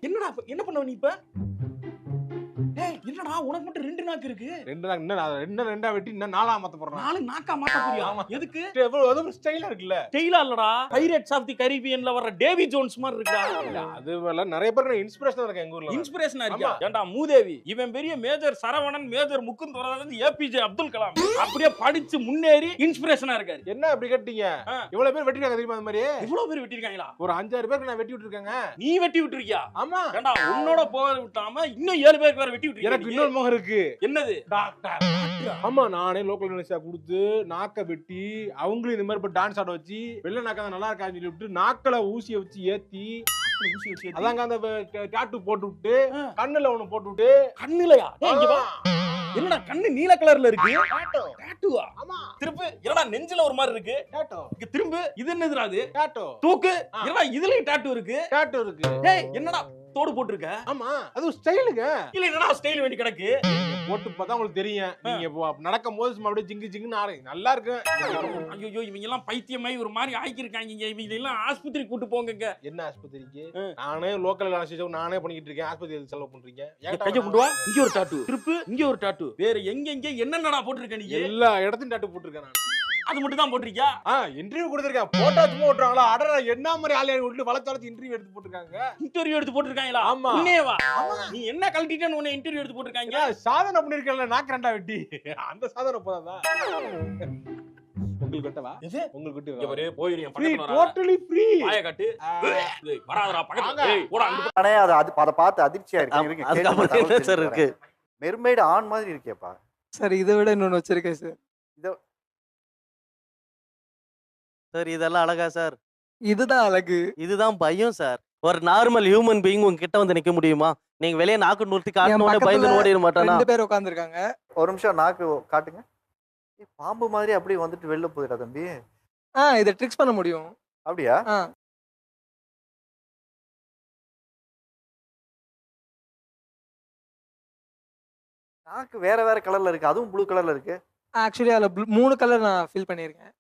என்னடா என்ன பண்ண நீ இப்ப? என்னடா உனக்கு மட்டும் 2 நாக்கு இருக்கு? 2 நாக்கு இன்னும் ரெண்டா வெட்டி இன்னும் 4ஆ மாத்த போறேன். 4 நாக்கா மாத்த போறியா? எதுக்கு? அது ஸ்டைலா இருக்குல்ல. ஸ்டைலா இல்லடா. பைரேட்ஸ் ஆஃப் தி கரீபியன்ல வர டேவி ஜோன்ஸ் மாதிரி இருக்கா? அதுவெல்ல நிறைய பேருக்கு இன்ஸ்பிரேஷனா இருக்கு எங்க ஊர்ல. இன்ஸ்பிரேஷனா இருக்கியா? ஏன்டா மூதேவி, இவன் பெரிய மேஜர் சரவணன், மேஜர் முகுந்த் வரது ஏபிஜே அப்துல் கலாம். அப்படியே படிச்சு முன்னேறி இன்ஸ்பிரேஷனா இருக்காரு. என்ன அப்படி கேட்டீங்க? இவ்வளவு பேர் வெட்டிருக்காங்க தெரியுமா? அந்த மாதிரி இவ்வளவு பேர் வெட்டிருக்காங்களா? ஒரு 5-6 பேருக்கு நான் வெட்டி விட்டுருக்கேங்க. நீ வெட்டி விட்டுருக்கியா? ஆமா. ஏன்டா உன்னோட போக விட்டாம இன்னும் 7 பேருக்கு வேற வெட்டி விட்டுருக்கியா? எனக்கு இன்னொரு முகம் இருக்கு. என்னது? டாக்டர். ஆமா, நானே லோக்கல் அனஸ்தீசியா கொடுத்து நாக்க வெட்டி அவங்களும் இந்த மாதிரி டான்ஸ் ஆட வச்சு வெள்ள நாக்க நல்லா இருக்கான்னு சொல்லி விட்டு நாக்கல ஊசியை வச்சு ஏத்தி அதாங்க அந்த டாட்டூ போட்டு விட்டு கண்ணுல ஒண்ணு போட்டு விட்டு. கண்ணுலயா? என்னடா கண்ணு நீல கலர்ல இருக்கு? டாட்டூவா? ஆமா. திருப்பு என்னடா நெஞ்சில ஒரு மாதிரி இருக்கு? டாட்டூ. திரும்பு இது என்னதுடா அது? டாட்டூ. தூக்கு என்னடா இதுலயும் டாட்டூ இருக்கு? டாட்டூ இருக்கு. டேய் என்னடா தோடு போட்டுருக்க? ஆமா, அது ஸ்டைலுங்க. இல்ல என்னடா ஸ்டைல் வேண்டி கிடக்கு? போட்டு பார்த்தா உங்களுக்கு தெரியும். நீங்க நடக்கும்போது சும்மா அப்படியே ஜிங்கு ஜிங்குன்னு ஆடு நல்லா இருக்கு. ஐயோ இவங்க எல்லாம் பைத்தியமாயி ஒரு மாதிரி ஆக்கிருக்காங்க. இவங்க எல்லாம் ஆஸ்பத்திரி கூட்டு போங்க. என்ன ஆஸ்பத்திரிக்கு? நானே லோக்கல் அனஸ்தீசியா நானே பண்ணிட்டு இருக்கேன். ஆஸ்பத்திரி செலவு பண்றீங்க? கைய கொண்டு வா. இங்க ஒரு டாட்டூ, திருப்பு இங்க ஒரு டாட்டூ. வேற எங்க என்னடா போட்டுருக்க நீ? எல்லா இடத்தையும் டாட்டூ போட்டுருக்கேன் நான். அது மட்டும் தான் போட்டிருக்கியா? இன்டர்வியூ கொடுத்திருக்கேன். போட்டோ சும்மா ஓட்டுறாங்களா? அடடா என்ன மாதிரி ஆளு விட்டு வளர்த்து இன்டர்வியூ எடுத்து போட்டுருக்காங்க. இன்டர்வியூ எடுத்து போட்டுருக்காங்களா? ஆமா. உன்னையவா? நீ என்ன கழட்டிட்டேன்னு உன்னை இன்டர்வியூ எடுத்து போட்டுருக்காங்க? சாதனை பண்ணிருக்கேன்ல நாக்கு ரெண்டா வெட்டி. அந்த சாதனை போதாதா? உங்களுக்கு வெட்டவா? உங்களுக்கு வெட்டு. இங்க பாரு போயிரேன் பக்கத்துல வர. Totally free. வாயை காட்டு. டேய் வராதடா பக்கத்துல. டேய் போடா அங்க. அண்ணே அத பார்த்து அதிர்ச்சியா இருக்கு. அதுக்கு என்ன சார் இருக்கு? மெர்மெய்ட் ஆன் மாதிரி இருக்கேப்பா. சார் இதை விட இன்னொன்னு வச்சிருக்கேன் சார். சார் இதெல்லாம் அழகா சார்? இதுதான் அழகு. இதுதான் பயம் சார். ஒரு நார்மல் ஹியூமன் பீயிங் உங்ககிட்ட வந்து நிக்க முடியுமா? நீங்க வெளியே நாக்கு நூத்தி காட்டணும்னு பயந்து ஓடிட மாட்டானா? 2 பேர் உட்கார்ந்திருக்காங்க. ஒரு நிமிஷம் நாக்கு காட்டுங்க. பாம்பு மாதிரி அப்படியே வந்துட்டு வெளில போயிடா தம்பி. இத ட்ரிக்ஸ் பண்ண முடியும். அப்படியா? நாக்கு வேற வேற கலர்ல இருக்கு. அதுவும் ப்ளூ கலர்ல இருக்கு. ஆக்சுவலி அதுல 3 கலர் நான் ஃபில் பண்ணிருக்கேன்.